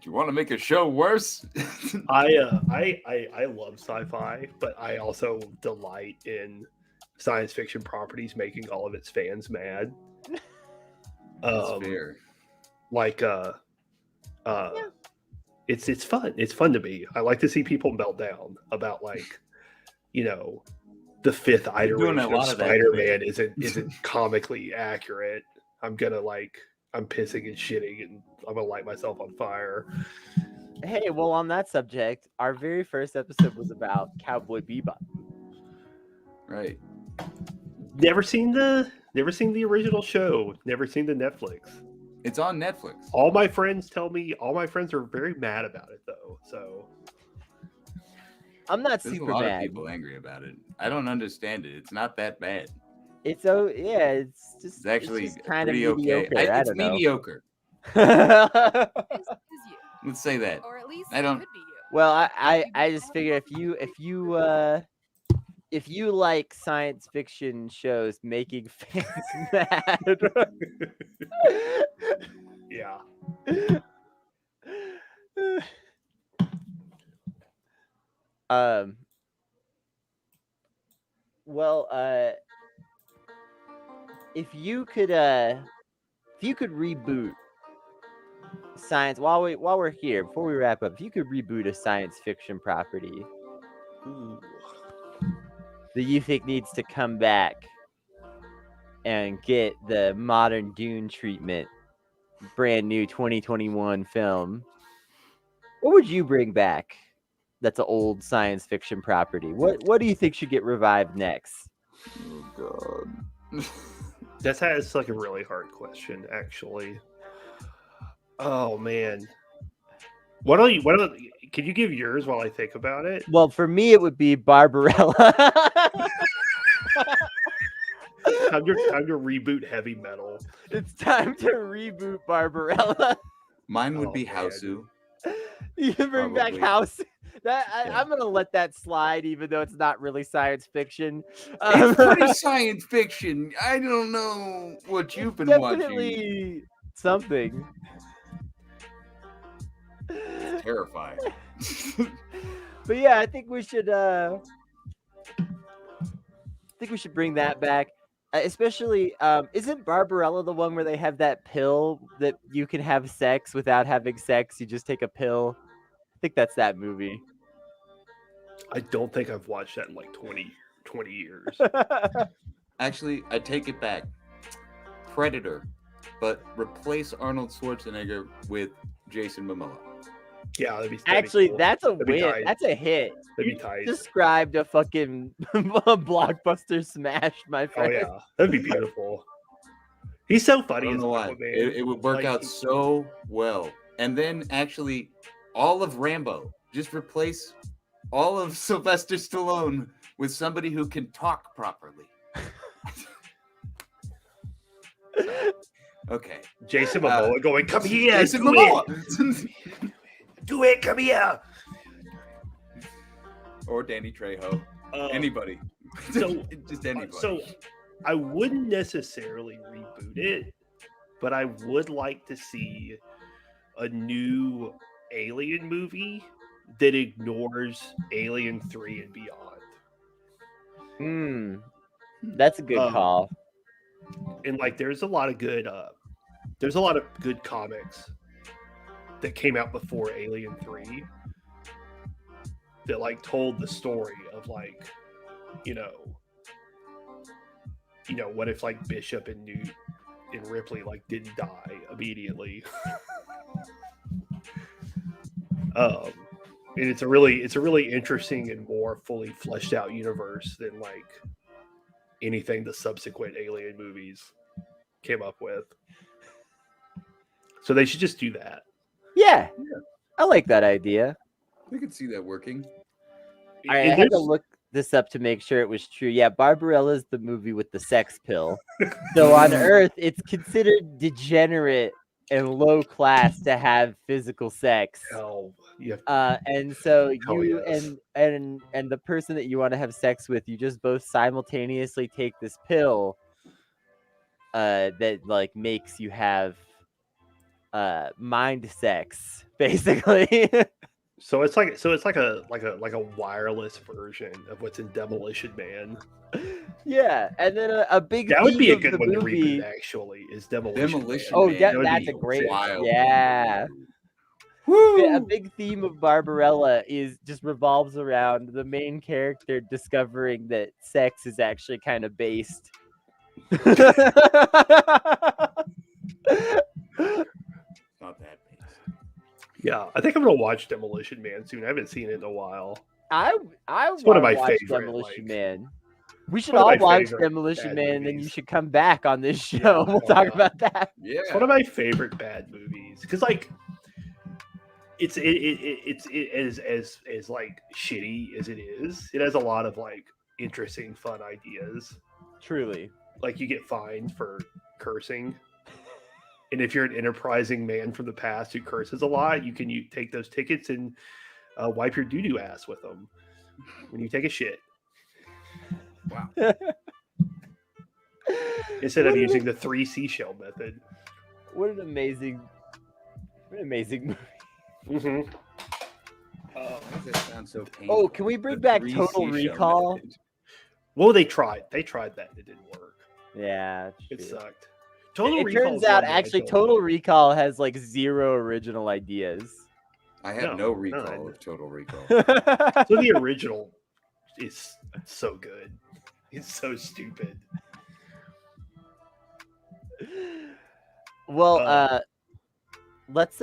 Do you want to make a show worse? I love sci-fi, but I also delight in science fiction properties making all of its fans mad. That's fair. Like it's fun. It's fun to me. I like to see people melt down about like, the fifth doing a iteration of lot of that Spider-Man isn't comically accurate, I'm pissing and shitting, and I'm gonna light myself on fire. Hey, well, on that subject, our very first episode was about Cowboy Bebop. Right. Never seen the original show. Never seen the Netflix. It's on Netflix. All my friends are very mad about it though. So I'm not There's super a lot mad. of people angry about it. I don't understand it. It's not that bad. It's it's just It's actually kind of pretty okay. mediocre. I It's don't know. mediocre. Is you, Let's say that. or at least I don't- it could be you. Well, I just figure if you like science fiction shows making fans mad, yeah. well, if you could reboot science while we're here, before we wrap up, if you could reboot a science fiction property Ooh. that you think needs to come back and get the modern Dune treatment, brand new 2021 film, what would you bring back that's an old science fiction property? What do you think should get revived next? Oh God. That's like a really hard question, actually. Oh man. Can you give yours while I think about it? Well, for me, it would be Barbarella. Time to reboot heavy metal. It's time to reboot Barbarella. Mine would Oh, be man. Hausu. You can bring back Probably. House. Yeah. I'm gonna let that slide, even though it's not really science fiction. It's pretty science fiction. I don't know what you've been watching. Definitely something. Terrifying. But yeah, I think we should bring that back. Especially, isn't Barbarella the one where they have that pill that you can have sex without having sex? You just take a pill. I think that's that movie. I don't think I've watched that in like 20 years. Actually, I take it back. Predator, but replace Arnold Schwarzenegger with Jason Momoa. Yeah, that'd be Actually, cool. that's a That'd be win. tight. That's a hit. That'd You be tight. described a fucking blockbuster smash, my Oh friend. yeah, that'd be beautiful. He's so I funny don't as know why. Aquaman. It would work Like, out so well. And then actually, all of Rambo, just replace all of Sylvester Stallone with somebody who can talk properly. Okay. Jason Momoa going, come here, Jason do Momoa. it, do it, come here. Or Danny Trejo. Anybody. so- just anybody. So I wouldn't necessarily reboot it, but I would like to see a new Alien movie that ignores Alien 3 and beyond. That's a good call. And like there's a lot of good comics that came out before Alien 3 that like told the story of like what if like Bishop and Newt and Ripley like didn't die immediately. And it's a really interesting and more fully fleshed out universe than like anything the subsequent Alien movies came up with. So they should just do that. Yeah. I like that idea. I could see that working. I had to look this up to make sure it was true. Yeah, Barbarella is the movie with the sex pill. So on Earth, it's considered degenerate and low class to have physical sex. Hell, yeah. And so Hell you yes. and the person that you want to have sex with, you just both simultaneously take this pill that like makes you have mind sex, basically. So it's like a wireless version of what's in Demolition Man. Yeah, and then a big That would be a theme of good the one to movie. reboot. Actually, is Demolition. Demolition Man. Oh, Man, yeah, That would that's be a great wild. Yeah. A big theme of Barbarella just revolves around the main character discovering that sex is actually kind of based. Not that base. Yeah, I think I'm gonna watch Demolition Man soon. I haven't seen it in a while. I It's one of wanna my watch favorite, Demolition like- Man. We should one of all my watch favorite Demolition bad Man, and then you movies. should come back on this show. Yeah, We'll why talk not? about that. Yeah. It's one of my favorite bad movies because like it's as like shitty as it is. It has a lot of like interesting, fun ideas. Truly. Like you get fined for cursing, and if you're an enterprising man from the past who curses a lot, you take those tickets and wipe your doo doo ass with them when you take a shit. Wow. Instead of using the 3 seashell method. What an amazing movie. Mm-hmm. Why does that sound so painful? Oh, can we bring back Total Recall? Well, they tried that. And it didn't work. Yeah, It true. sucked. Total It Recall turns is out one that I actually don't Total like. Recall has like 0 original ideas. I have No, no recall none. of Total Recall. So the original is so good. It's so stupid. Well, let's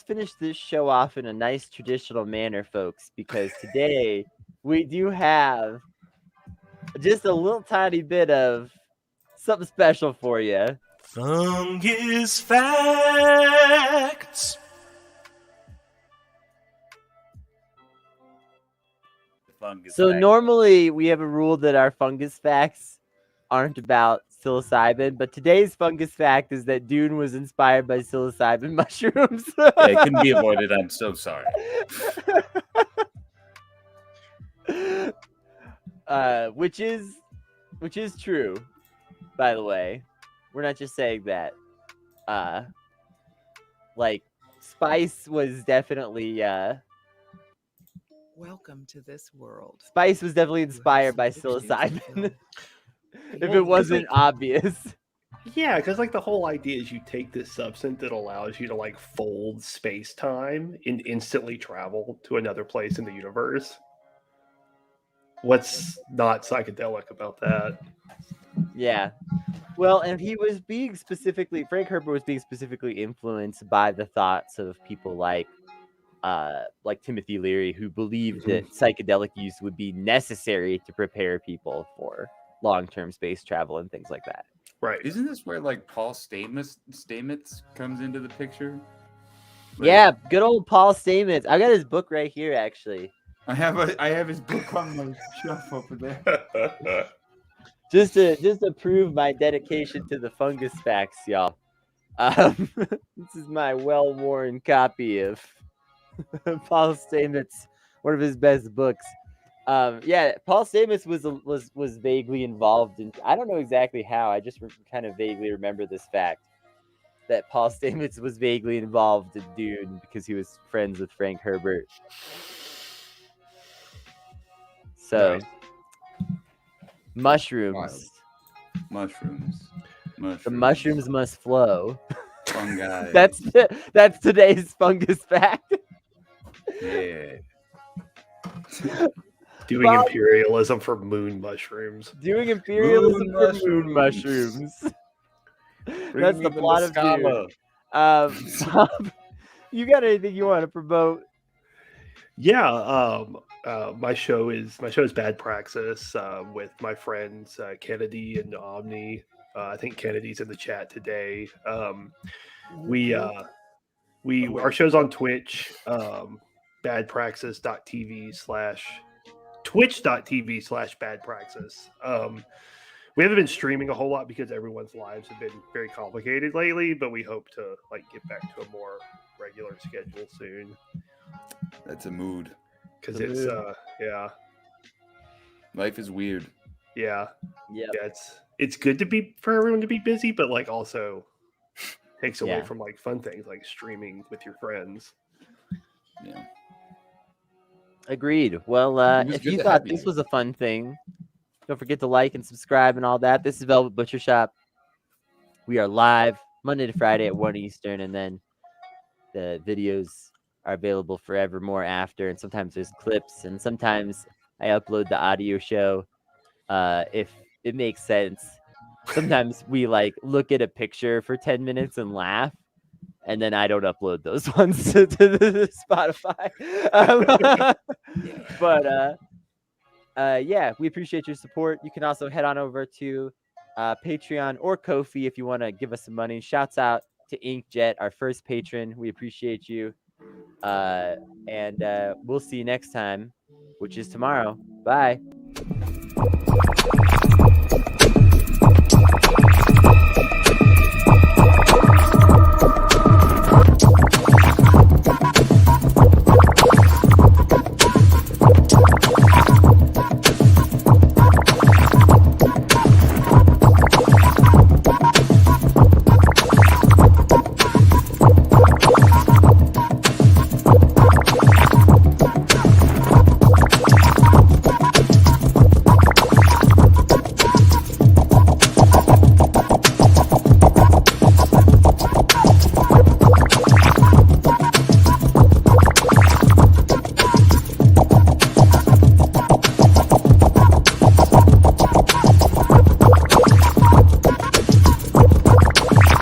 finish this show off in a nice traditional manner, folks, because today we do have just a little tiny bit of something special for you. Fungus Facts. So normally we have a rule that our fungus facts aren't about psilocybin, but today's fungus fact is that Dune was inspired by psilocybin mushrooms. Yeah, it couldn't be avoided. I'm so sorry. Which is true, by the way. We're not just saying that. Like Spice was definitely Welcome to this world. Spice was definitely inspired by psilocybin. If it wasn't obvious. Yeah, because like the whole idea is you take this substance that allows you to like fold space time and instantly travel to another place in the universe. What's not psychedelic about that? Yeah. Well, and he was being Frank Herbert was being specifically influenced by the thoughts of people like Timothy Leary, who believed that psychedelic use would be necessary to prepare people for long-term space travel and things like that. Right. Isn't this where like Paul Stamets comes into the picture? Like, Yeah, good old Paul Stamets. I got his book right here, actually. I have his book on my shelf over there. Just to prove my dedication to the fungus facts, y'all. This is my well-worn copy of Paul Stamets, one of his best books. Yeah, Paul Stamets was vaguely involved in. I don't know exactly how. I just kind of vaguely remember this fact that Paul Stamets was vaguely involved in Dune because he was friends with Frank Herbert. So, Nice. mushrooms. Mushrooms. The mushrooms must flow. Fungi. That's today's fungus fact. Yeah. Doing Bob- imperialism for moon mushrooms. Doing imperialism Moon for moon mushrooms. Bring That's me the plot of Dune. Bob, you got anything you want to promote? Yeah, my show is Bad Praxis with my friends Kennedy and Omni. I think Kennedy's in the chat today. Our show's on Twitch, badpraxis.tv/twitch.tv/badpraxis. We haven't been streaming a whole lot because everyone's lives have been very complicated lately, but we hope to like get back to a more regular schedule soon. That's a mood. Because it's Life is weird. yeah, Yep. it's good to be for everyone to be busy, but like also takes away Yeah. from like fun things like streaming with your friends. Yeah. Agreed. Well, It was if good you to thought have this you. was a fun thing, don't forget to like and subscribe and all that. This is Velvet Butcher Shop. We are live Monday to Friday at 1 Eastern, and then the videos are available forevermore after, and sometimes there's clips, and sometimes I upload the audio show if it makes sense. Sometimes we like look at a picture for 10 minutes and laugh, and then I don't upload those ones to the Spotify. But yeah, we appreciate your support. You can also head on over to Patreon or Ko-fi if you want to give us some money. Shouts out to Inkjet, our first patron. We appreciate you. And we'll see you next time, which is tomorrow. Bye.